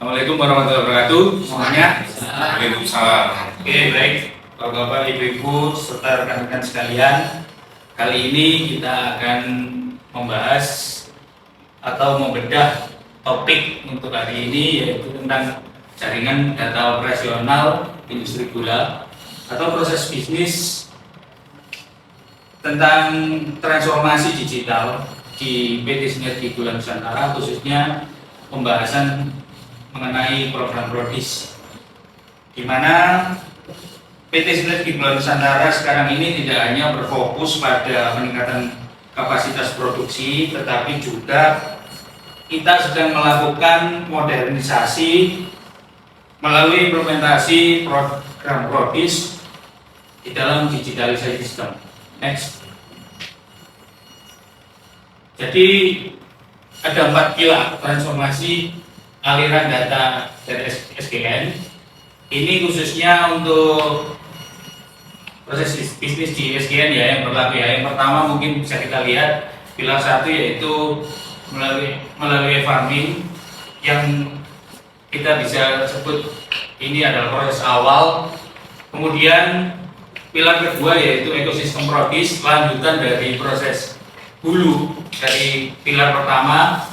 Assalamualaikum warahmatullahi wabarakatuh semuanya. Waalaikumsalam. Oke, baik Bapak-bapak, Ibu-ibu serta rekan-rekan sekalian. Kali ini kita akan membahas atau membedah topik untuk hari ini, yaitu tentang jaringan data operasional industri gula atau proses bisnis tentang transformasi digital di PT Sinergi Gula Nusantara, khususnya pembahasan mengenai program Prodis, di mana PT Sinergi Gula Nusantara sekarang ini tidak hanya berfokus pada peningkatan kapasitas produksi, tetapi juga kita sedang melakukan modernisasi melalui implementasi program Prodis di dalam digitalisasi sistem. Next. Jadi ada 4 pilar transformasi aliran data dari SGN. Ini khususnya untuk proses bisnis di SGN ya yang berlaku ya. Yang pertama mungkin bisa kita lihat pilar 1, yaitu melalui farming, yang kita bisa sebut ini adalah proses awal. Kemudian pilar kedua yaitu ekosistem Prodis, lanjutan dari proses hulu dari pilar pertama.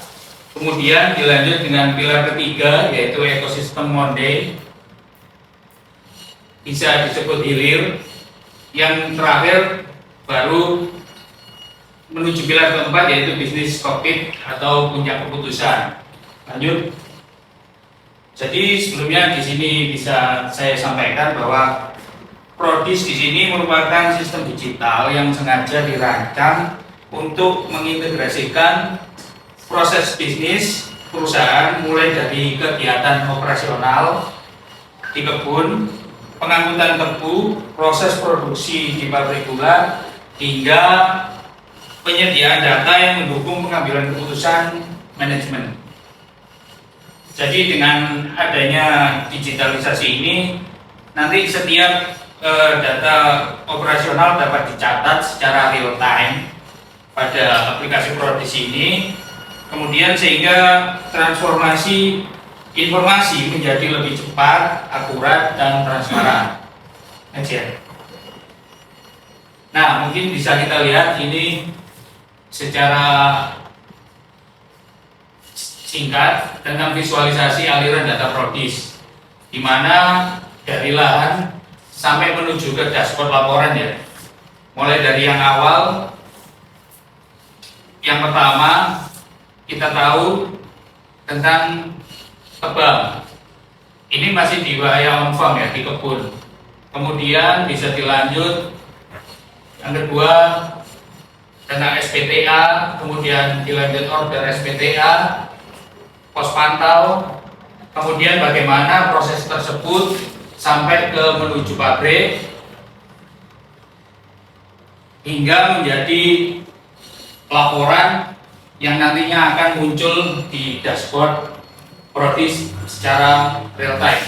Kemudian dilanjut dengan pilar ketiga yaitu ekosistem Monde, bisa disebut hilir. Yang terakhir baru menuju pilar keempat yaitu bisnis kokpit atau puncak keputusan. Lanjut. Jadi sebelumnya di sini bisa saya sampaikan bahwa Prodis di sini merupakan sistem digital yang sengaja dirancang untuk mengintegrasikan proses bisnis perusahaan, mulai dari kegiatan operasional di kebun, pengangkutan tebu, proses produksi di pabrik gula, hingga penyediaan data yang mendukung pengambilan keputusan manajemen. Jadi dengan adanya digitalisasi ini, nanti setiap data operasional dapat dicatat secara real time pada aplikasi Prodis ini. Kemudian sehingga transformasi informasi menjadi lebih cepat, akurat, dan transparan. Next ya. Nah, mungkin bisa kita lihat ini secara singkat tentang visualisasi aliran data Prodis, di mana dari lahan sampai menuju ke dashboard laporan ya. Mulai dari yang awal, yang pertama kita tahu tentang tebang. Ini masih di wilayah on farm ya, di kebun. Kemudian bisa dilanjut yang kedua tentang SPTA, kemudian dilanjut order SPTA, pos pantau, kemudian bagaimana proses tersebut sampai ke menuju pabrik hingga menjadi laporan yang nantinya akan muncul di dashboard Prodis secara real time.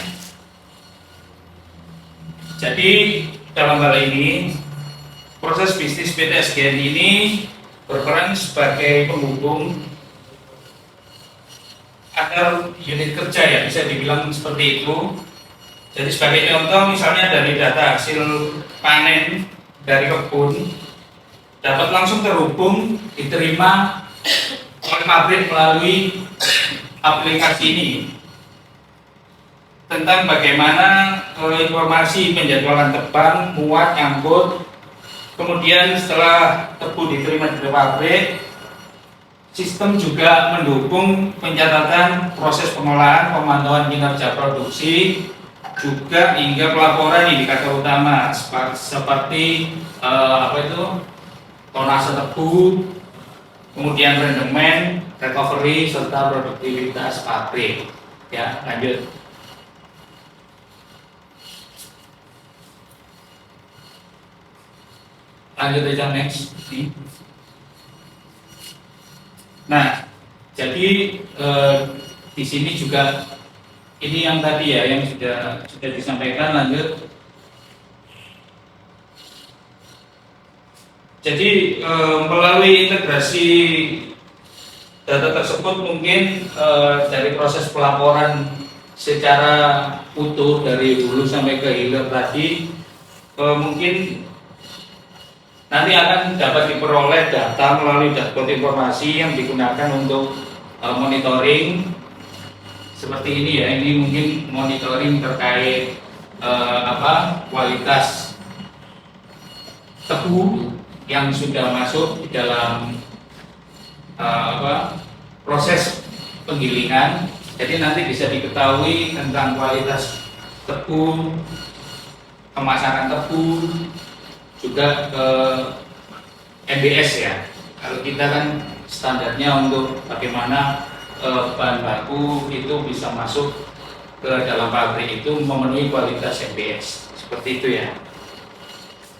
Jadi dalam hal ini proses bisnis PT SGN ini berperan sebagai penghubung agar unit kerja ya, bisa dibilang seperti itu. Jadi sebagai contoh misalnya dari data hasil panen dari kebun dapat langsung terhubung, diterima oleh pabrik melalui aplikasi ini tentang bagaimana informasi penjadwalan tebang, muat, angkut. Kemudian setelah tebu diterima dari pabrik, sistem juga mendukung pencatatan proses pengolahan, pemantauan kinerja produksi, juga hingga pelaporan indikator utama seperti tonase tebu, kemudian rendemen, recovery, serta produktivitas pabrik. Ya, lanjut. Lanjut aja next. Nah, jadi di sini juga ini yang tadi ya, yang sudah disampaikan. Lanjut. Jadi melalui integrasi data tersebut mungkin dari proses pelaporan secara utuh dari hulu sampai ke hilir tadi mungkin nanti akan dapat diperoleh data melalui dashboard informasi yang digunakan untuk monitoring seperti ini ya. Ini mungkin monitoring terkait kualitas tebu yang sudah masuk di dalam proses penggilingan. Jadi nanti bisa diketahui tentang kualitas tebu, kemasangan tebu, juga ke MBS ya. Kalau kita kan standarnya untuk bagaimana bahan baku itu bisa masuk ke dalam pabrik itu memenuhi kualitas MBS. Seperti itu ya.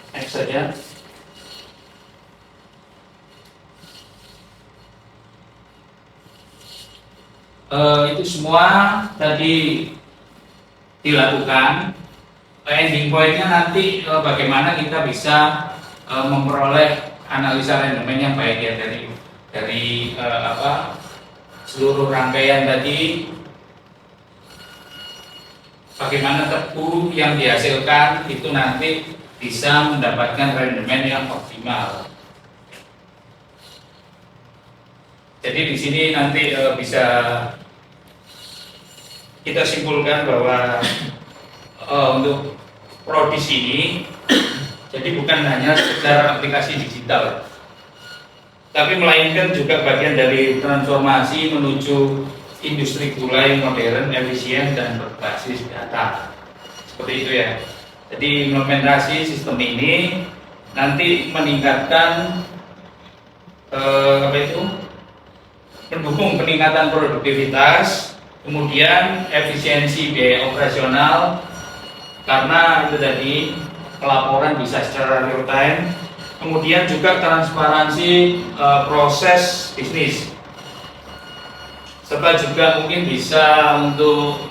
Next saja. Itu semua tadi dilakukan. Ending point-nya nanti bagaimana kita bisa memperoleh analisa rendemen yang baik ya dari seluruh rangkaian tadi, bagaimana tebu yang dihasilkan itu nanti bisa mendapatkan rendemen yang optimal. Jadi di sini nanti bisa kita simpulkan bahwa untuk prodis ini jadi bukan hanya sekedar aplikasi digital, tapi melainkan juga bagian dari transformasi menuju industri gula yang modern, efisien, dan berbasis data. Seperti itu ya. Jadi implementasi sistem ini nanti meningkatkan mendukung peningkatan produktivitas, kemudian efisiensi biaya operasional, karena itu tadi pelaporan bisa secara real time, kemudian juga transparansi proses bisnis, serta juga mungkin bisa untuk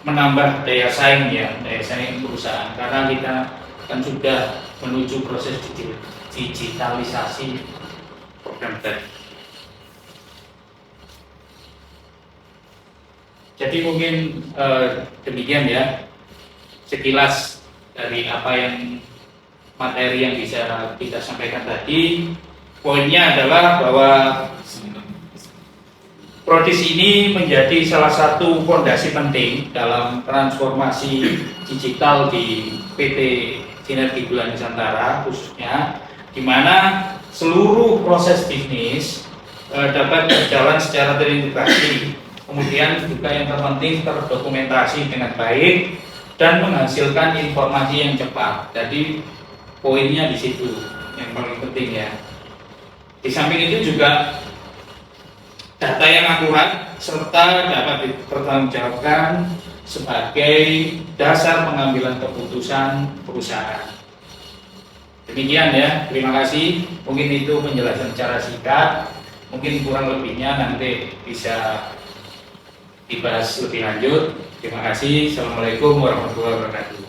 menambah daya saing ya, daya saing perusahaan, karena kita kan sudah menuju proses digitalisasi program tadi. Jadi mungkin demikian ya sekilas dari apa yang materi yang bisa kita sampaikan tadi. Poinnya adalah bahwa prodis ini menjadi salah satu fondasi penting dalam transformasi digital di PT Sinergi Gula Nusantara khususnya, di mana seluruh proses bisnis dapat berjalan secara terintegrasi. Kemudian juga yang terpenting terdokumentasi dengan baik dan menghasilkan informasi yang cepat. Jadi poinnya di situ yang paling penting ya. Di samping itu juga data yang akurat serta dapat dipertanggungjawabkan sebagai dasar pengambilan keputusan perusahaan. Demikian ya, terima kasih. Mungkin itu penjelasan secara singkat. Mungkin kurang lebihnya nanti bisa dibahas lebih lanjut. Terima kasih. Assalamualaikum warahmatullahi wabarakatuh.